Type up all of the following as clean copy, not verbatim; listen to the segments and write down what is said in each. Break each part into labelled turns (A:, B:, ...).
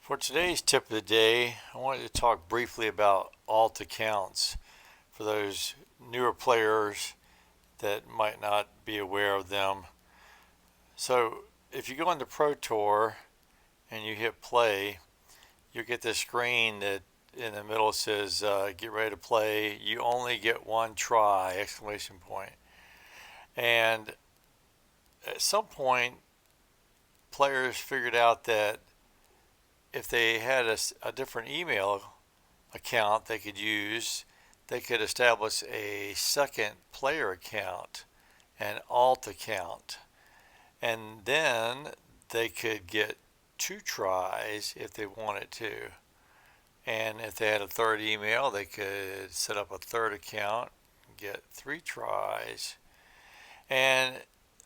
A: For today's tip of the day, I wanted to talk briefly about alt accounts for those newer players that might not be aware of them. So, if you go into Pro Tour and you hit play, you'll get this screen that in the middle says, get ready to play. You only get one try, exclamation point. And at some point, players figured out that if they had a different email account they could use, they could establish a second player account, an alt account, and then they could get two tries if they wanted to. And if they had a third email, they could set up a third account and get three tries. And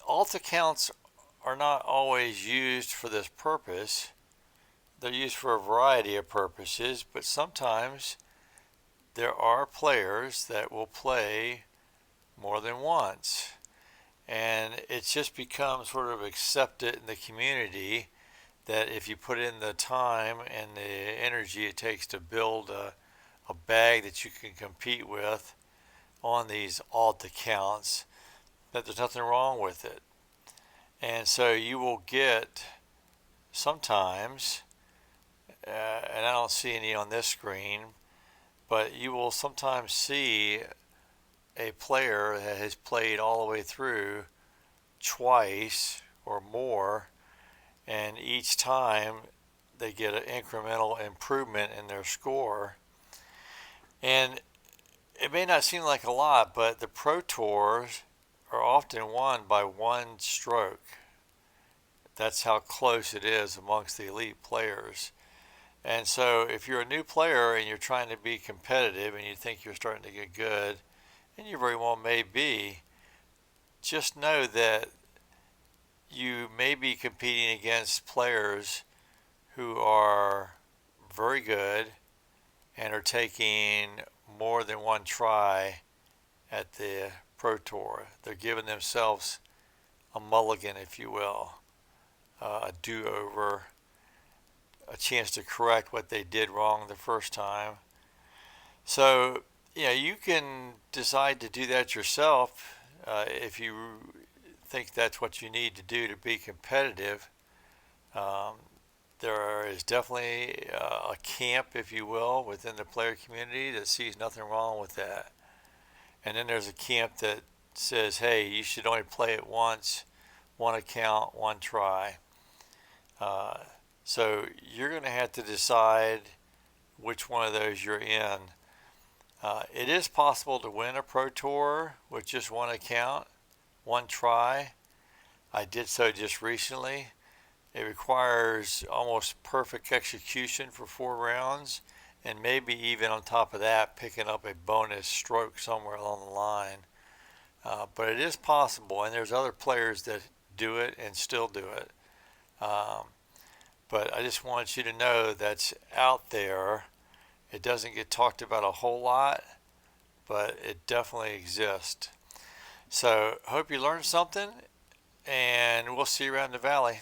A: alt accounts are not always used for this purpose. They're used for a variety of purposes, but sometimes there are players that will play more than once. And it's just become sort of accepted in the community that if you put in the time and the energy it takes to build a bag that you can compete with on these alt accounts, that there's nothing wrong with it. And so you will get sometimes, and I don't see any on this screen, but you will sometimes see a player that has played all the way through twice or more, and each time they get an incremental improvement in their score. And it may not seem like a lot, but the Pro Tours are often won by one stroke. That's how close it is amongst the elite players. And so if you're a new player and you're trying to be competitive and you think you're starting to get good, and you very well may be, just know that you may be competing against players who are very good and are taking more than one try at the Pro Tour. They're giving themselves a mulligan, if you will, a do-over, a chance to correct what they did wrong the first time. So, you can decide to do that yourself if you think that's what you need to do to be competitive. There is definitely a camp, if you will, within the player community that sees nothing wrong with that. And then there's a camp that says, hey, you should only play it once, one account, one try. So you're going to have to decide which one of those you're in. It is possible to win a Pro Tour with just one account, one try. I did so just recently. It requires almost perfect execution for 4 rounds, and maybe even on top of that, picking up a bonus stroke somewhere along the line. But it is possible, and there's other players that do it and still do it. But I just want you to know that's out there. It doesn't get talked about a whole lot, but it definitely exists. So hope you learned something, and we'll see you around the valley.